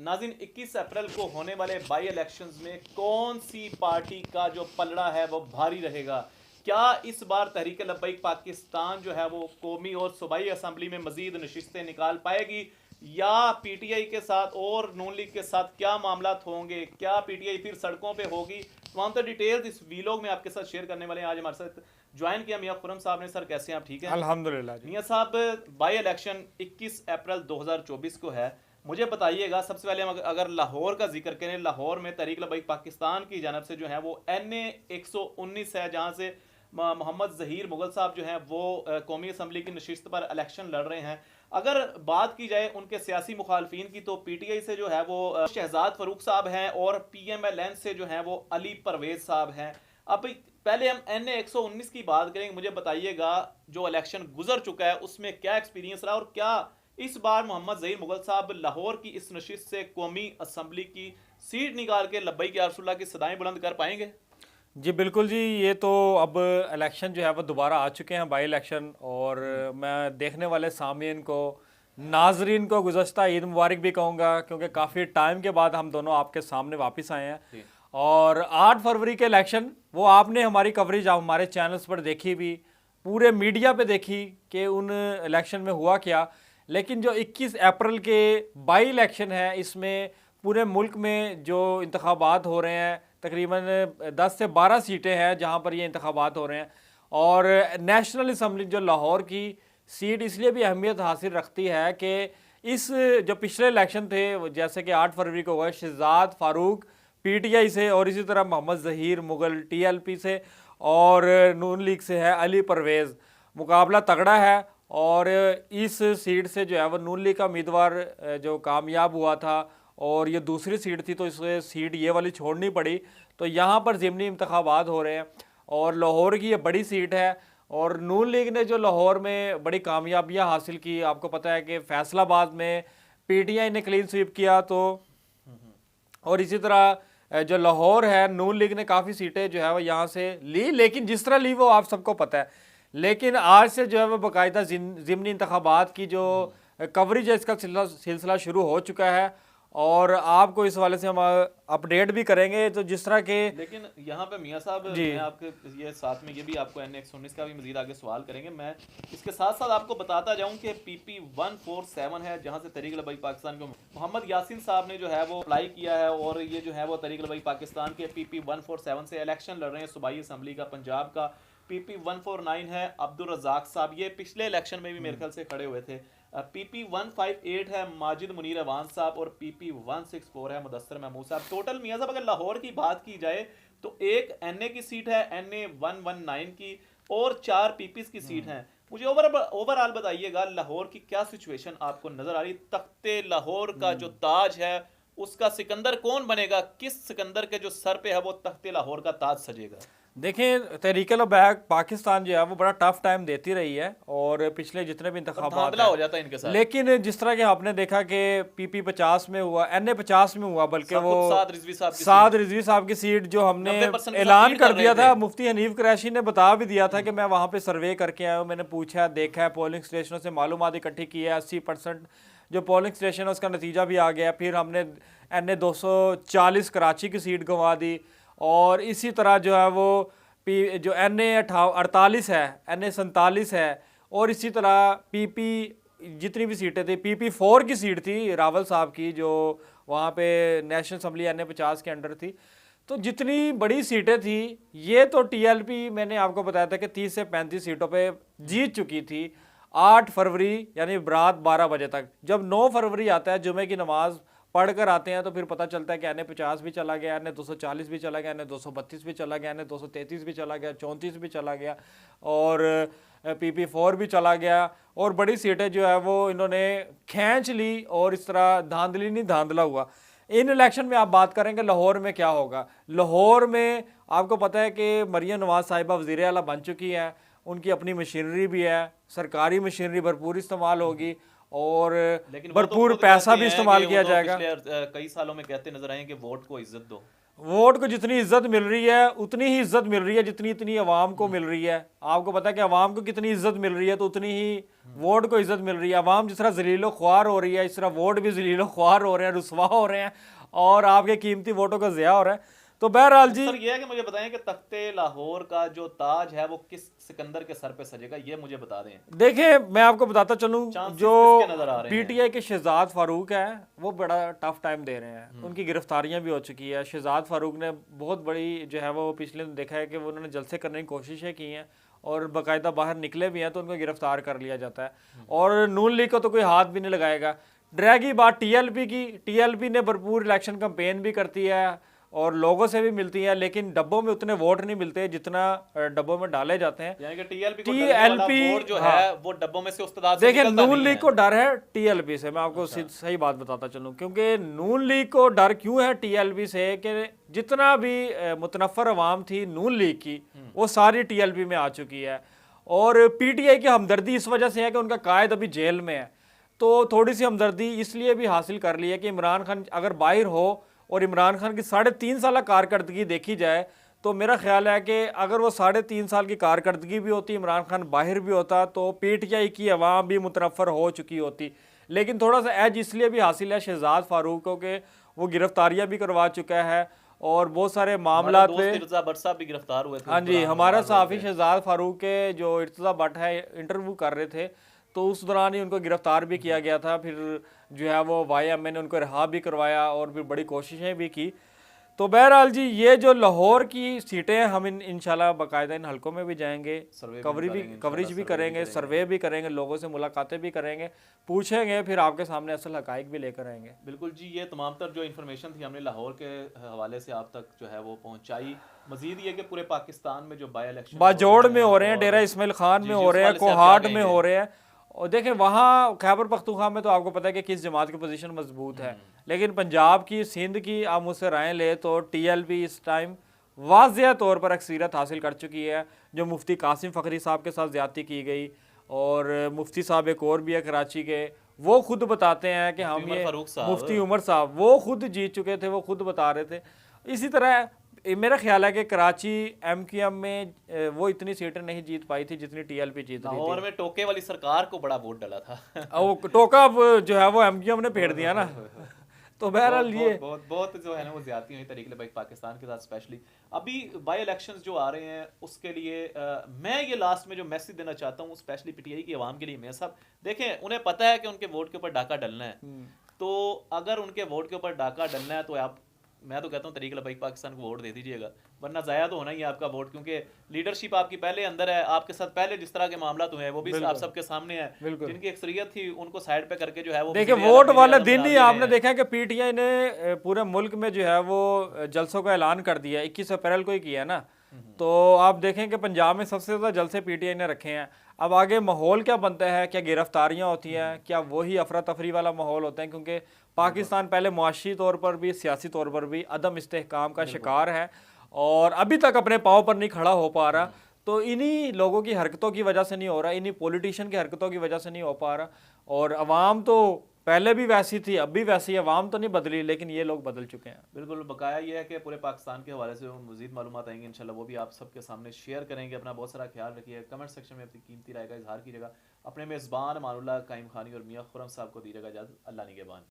नाज़रीन 21 अप्रैल को होने वाले बाई इलेक्शंस में कौन सी पार्टी का जो पलड़ा है वो भारी रहेगा? क्या इस बार तहरीक लब्बैक पाकिस्तान जो है वो कौमी और सूबाई असम्बली में मजीद नशिस्तें निकाल पाएगी, या पीटीआई के साथ और नून लीग के साथ क्या मामला होंगे? क्या पीटीआई फिर सड़कों पे होगी? तमाम तो डिटेल्स इस वीलॉग में आपके साथ शेयर करने वाले हैं। आज हमारे साथ ज्वाइन किया मियां खुर्रम साहब ने। सर कैसे हैं आप? ठीक हैं अल्हम्दुलिल्लाह जी। मियां साहब, बाई इलेक्शन 21 अप्रैल 2024 को है। मुझे बताइएगा, सबसे पहले हम अगर लाहौर का जिक्र करें, लाहौर में तहरीक लब्बैक पाकिस्तान की जानब से जो है वो NA 119 है, जहाँ से मोहम्मद जहीर मुगल साहब जो हैं वो कौमी असम्बली की नशिस्त पर इलेक्शन लड़ रहे हैं। अगर बात की जाए उनके सियासी मुखालफिन की, तो पीटीआई से जो है वो शहजाद फरूक साहब हैं और PMLN से जो है वो अली परवेज साहब हैं। अब पहले हम NA 119 की बात करेंगे। मुझे बताइएगा जो इलेक्शन गुजर चुका है उसमें क्या एक्सपीरियंस रहा, और क्या इस बार मोहम्मद जहीर मुगल साहब लाहौर की इस नशिस्त से कौमी असम्बली की सीट निकाल के लब्बैक या रसूलुल्लाह की सदाएं बुलंद कर पाएंगे? जी बिल्कुल जी, ये तो अब इलेक्शन जो है वो दोबारा आ चुके हैं, बाई इलेक्शन। और मैं देखने वाले सामीन को, नाजरीन को गुज़श्ता ईद मुबारक भी कहूँगा, क्योंकि काफ़ी टाइम के बाद हम दोनों आपके सामने वापस आए हैं। और 8 फरवरी के इलेक्शन वो आपने हमारी कवरेज हमारे चैनल्स पर देखी भी, पूरे मीडिया पे देखी कि उन इलेक्शन में हुआ क्या। लेकिन जो 21 अप्रैल के बाई इलेक्शन है, इसमें पूरे मुल्क में जो इंतखाबात हो रहे हैं, तकरीबन 10 से 12 सीटें हैं जहां पर ये इंतखाबात हो रहे हैं। और नेशनल असम्बली जो लाहौर की सीट इसलिए भी अहमियत हासिल रखती है कि इस जो पिछले इलेक्शन थे, जैसे कि 8 फरवरी को हुआ, शहजाद फारूक पीटीआई से, और इसी तरह मोहम्मद जहीर मुगल TLP से, और नून लीग से है अली परवेज़। मुकाबला तगड़ा है, और इस सीट से जो है वो नून लीग का उम्मीदवार जो कामयाब हुआ था, और ये दूसरी सीट थी तो इसे सीट ये वाली छोड़नी पड़ी। तो यहाँ पर ज़िमनी इंतखाबात हो रहे हैं, और लाहौर की ये बड़ी सीट है। और नून लीग ने जो लाहौर में बड़ी कामयाबियाँ हासिल की, आपको पता है कि फैसलाबाद में PTI ने क्लीन स्वीप किया, तो और इसी तरह जो लाहौर है, नून लीग ने काफ़ी सीटें जो है वो यहाँ से ली, लेकिन जिस तरह ली वो आप सबको पता है। लेकिन आज से जो है वो बाकायदा ज़िमनी इंतखाबात की जो कवरेज है, इसका सिलसिला शुरू हो चुका है, और आपको इस वाले से हम अपडेट भी करेंगे। तो जिस तरह के, लेकिन यहाँ पे मियाँ साहब, मैं आपके ये साथ में ये भी आपको NA 119 का भी मजीद आगे सवाल करेंगे। मैं इसके साथ साथ आपको बताता जाऊँ कि PP 147 है, जहाँ से तहरीक लब्बैक पाकिस्तान को मोहम्मद यासीन साहब ने जो है वो अप्लाई किया है, और ये जो है वो तहरीक लब्बैक पाकिस्तान के PP 147 से इलेक्शन लड़ रहे हैं सूबाई असम्बली का। पंजाब का PP 149 है अब्दुल रज़ाक साहब, ये पिछले इलेक्शन में भी मेरे ख्याल से खड़े हुए थे। PP 158 है माजिद मुनीर अवान साहब, और PP 164 है मुदस्सर महमूद साहब। टोटल मियाँ साहब अगर लाहौर की बात की जाए तो एक NA की सीट है, NA 119 की, और 4 PPs की सीट हैं। मुझे ओवरऑल बताइएगा लाहौर की क्या सिचुएशन आपको नजर आ रही? तख्ते लाहौर का जो ताज है उसका सिकंदर कौन बनेगा? किस सिकंदर के जो सर पे है वो तख्ते लाहौर का ताज सजेगा? देखें, तहरीक लब्बैक पाकिस्तान जो है वो बड़ा टफ टाइम देती रही है, और पिछले जितने भी इंतखाबात हो जाता है इनके साथ। लेकिन जिस तरह के आपने देखा कि PP 50 में हुआ, NA 50 में हुआ, बल्कि वो साद रिजवी साहब की सीट जो हमने ऐलान कर दिया था, मुफ्ती हनीफ कुरैशी ने बता भी दिया था कि मैं वहाँ पे सर्वे करके आया हूँ, मैंने पूछा देखा है, पोलिंग स्टेशनों से मालूमात इकट्ठी की है। 80% जो पोलिंग स्टेशन है उसका नतीजा भी आ गया। फिर हमने NA 240 कराची की सीट गंवा दी, और इसी तरह जो है वो जो NA 48 है, NA 47 है, और इसी तरह PP जितनी भी सीटें थी, PP 4 की सीट थी रावल साहब की, जो वहाँ पे नेशनल असम्बली NA 50 के अंडर थी। तो जितनी बड़ी सीटें थी, ये तो TLP मैंने आपको बताया था कि 30 से 35 सीटों पे जीत चुकी थी 8 फरवरी यानी रात 12 बजे तक। जब 9 फरवरी आता है, जुमे की नमाज पढ़ कर आते हैं, तो फिर पता चलता है कि NA 50 भी चला गया, NA 240 भी चला गया, NA 232 भी चला गया, NA 233 भी चला गया, 34 भी चला गया, और PP 4 भी चला गया। और बड़ी सीटें जो है वो इन्होंने खींच ली, और इस तरह धांधली नहीं धांधला हुआ। इन इलेक्शन में आप बात करेंगे लाहौर में क्या होगा। लाहौर में आपको पता है कि मरियम नवाज साहिबा वज़ीर आला बन चुकी हैं, उनकी अपनी मशीनरी भी है, सरकारी मशीनरी भरपूर इस्तेमाल होगी, और भरपूर पैसा भी इस्तेमाल किया जाएगा। कई सालों में कहते नजर आए कि वोट को इज्जत दो। वोट को जितनी इज्जत मिल रही है उतनी ही इज्जत मिल रही है जितनी इतनी अवाम को मिल रही है। आपको पता है कि अवाम को कितनी इज्जत मिल रही है तो उतनी ही वोट को इज्जत मिल रही है। अवाम जिस तरह जलीलो ख्वार हो रही है इस तरह वोट भी जलीलो ख्वार हो रहे हैं, रुसवा हो रहे हैं और आपके कीमती वोटों का ज़िया हो रहा है। तो बहरहाल जी सर ये है कि मुझे बताएं कि तख्ते लाहौर का जो ताज है वो किस सिकंदर के सर पे सजेगा, ये मुझे बता दें। देखिए मैं आपको बताता चलूं, चांसेस जो किसके नजर आ रहे हैं? पीटीआई के शहजाद फारूक है वो बड़ा टफ टाइम दे रहे हैं। उनकी गिरफ्तारियां भी हो चुकी है। शहजाद फारूक ने बहुत बड़ी जो है वो पिछले दिन देखा है कि वो उन्होंने जलसे करने की कोशिशें की हैं और बाकायदा बाहर निकले भी हैं तो उनको गिरफ्तार कर लिया जाता है। और नून लीग को तो कोई हाथ भी नहीं लगाएगा। ड्रैगी बात टीएलपी की, टीएलपी ने भरपूर इलेक्शन कैंपेन भी करती है और लोगों से भी मिलती है, लेकिन डब्बों में उतने वोट नहीं मिलते जितना डब्बों में डाले जाते हैं। यानी कि टीएलपी को डरने वाला वोट जो है वो डब्बों में से उस तादाद से देखिए निकलता नून नहीं लीग है। को डर है टीएलपी से। मैं आपको सही बात बताता चलूं, क्योंकि नून लीग को डर क्यों है टीएलपी से कि जितना भी मुतनफर अवाम थी नून लीग की वो सारी टीएलपी में आ चुकी है। और पीटीआई की हमदर्दी इस वजह से है कि उनका कायद अभी जेल में है, तो थोड़ी सी हमदर्दी इसलिए भी हासिल कर ली है कि इमरान खान अगर बाहर हो और इमरान खान की 3.5 साल कारकर्दगी देखी जाए तो मेरा ख्याल है कि अगर वो 3.5 साल की कारकर्दगी भी होती, इमरान खान बाहर भी होता, तो पीटीआई की अवाम भी मुतनफ़र हो चुकी होती। लेकिन थोड़ा सा एज इसलिए भी हासिल है शहजाद फारूक को कि वो गिरफ्तारियां भी करवा चुका है और बहुत सारे मामला पे। इर्तज़ा भट्ट साहब भी गिरफ्तार हुए थे हाँ जी, हमारा सहाफ़ी शहजाद फारूक के जो इर्तज़ा भट्ट है इंटरव्यू कर रहे थे तो उस दौरान ही उनको गिरफ्तार भी किया गया था। फिर जो है वो YMA ने उनको रिहा भी करवाया और फिर बड़ी कोशिशें भी की। तो बहरहाल जी ये जो लाहौर की सीटें हैं हम इंशाल्लाह बाकायदा इन हलकों में भी जाएंगे, कवरेज भी करेंगे, सर्वे भी करेंगे, लोगों से मुलाकातें भी करेंगे, पूछेंगे, फिर आपके सामने असल हकाइक भी लेकर आएंगे। बिल्कुल जी, ये तमाम तर जो इन्फॉर्मेशन थी हमने लाहौर के हवाले से आप तक जो है वो पहुंचाई। मजीद ये कि पूरे पाकिस्तान में जो बाई इलेक्शन बाजोड़ में हो रहे हैं, डेरा इस्माइल खान में हो रहे हैं, कोहाट में हो रहे हैं और देखें वहाँ खैबर पख्तूनख्वा में तो आपको पता है कि किस जमात की पोजीशन मजबूत है। लेकिन पंजाब की, सिंध की आप मुझसे राय ले तो टीएलपी इस टाइम वाज़ेह तौर पर अक्सरियत हासिल कर चुकी है। जो मुफ्ती कासिम फ़खरी साहब के साथ ज़्यादती की गई और मुफ्ती साहब एक और भी है कराची के, वो खुद बताते हैं कि हम ये मुफ्ती उमर साहब वो खुद जीत चुके थे, वो खुद बता रहे थे। इसी तरह मेरा ख्याल है कि कराची MQM में वो इतनी सीटें नहीं जीत पाई थी जितनी टीएलपी जीत रही थी। लाहौर में टोके वाली सरकार को बड़ा वोट डाला था वो टोका अब जो है वो MQM ने फेर दिया ना। तो बहरहाल ये बहुत जो है ना वो ज्यादती हुई तरीके से पाकिस्तान के साथ। स्पेशली अभी बाई इलेक्शंस जो आ रहे हैं उसके लिए मैं ये लास्ट में जो मैसेज देना चाहता हूँ स्पेशली पीटीआई की आवाम के लिए, मैं सब देखें उन्हें पता है कि उनके वोट के ऊपर डाका डलना है, तो अगर उनके वोट के ऊपर डाका डलना है तो आप, मैं तो कहता हूँ तरीके लबाइक पाकिस्तान को वोट दे दीजिएगा, वरना ज़ाया तो होना ही है आपका वोट, क्योंकि लीडरशिप आपकी पहले अंदर है, आपके साथ पहले जिस तरह के मामला हुए हैं वो भी आप सबके सामने है, जिनकी अक्सरियत थी उनको साइड पे करके जो है वो देखिए वोट वाले दिन ही आपने देखा कि पीटीआई ने पूरे मुल्क में जो है वो जलसों का ऐलान कर दिया, 21 अप्रैल को ही किया ना। तो आप देखें कि पंजाब में सबसे ज़्यादा जलसे पीटीआई ने रखे हैं। अब आगे माहौल क्या बनता है, क्या गिरफ्तारियां होती हैं, क्या वही अफरा तफरी वाला माहौल होता है, क्योंकि पाकिस्तान पहले मुआशी तौर पर भी सियासी तौर पर भी अदम इस्तेहकाम का शिकार है और अभी तक अपने पाँव पर नहीं खड़ा हो पा रहा। तो इन्हीं लोगों की हरकतों की वजह से नहीं हो रहा, इन्हीं पॉलिटिशियन की हरकतों की वजह से नहीं हो पा रहा। और अवाम तो पहले भी वैसी थी, अब भी वैसी है, अवाम तो नहीं बदली लेकिन ये लोग बदल चुके हैं। बिल्कुल, बकाया ये है कि पूरे पाकिस्तान के हवाले से मज़ीद मालूमात आएंगी इंशाल्लाह, वो भी आप सबके सामने शेयर करेंगे। अपना बहुत सारा ख्याल रखिए, कमेंट सेक्शन में अपनी कीमती राय का इजहार कीजिएगा। अपने मेज़बान मानुल्लाह कायम खानी और मियां खुरम साहब को दीजिएगा इजाज़त। अल्लाह निगहबान।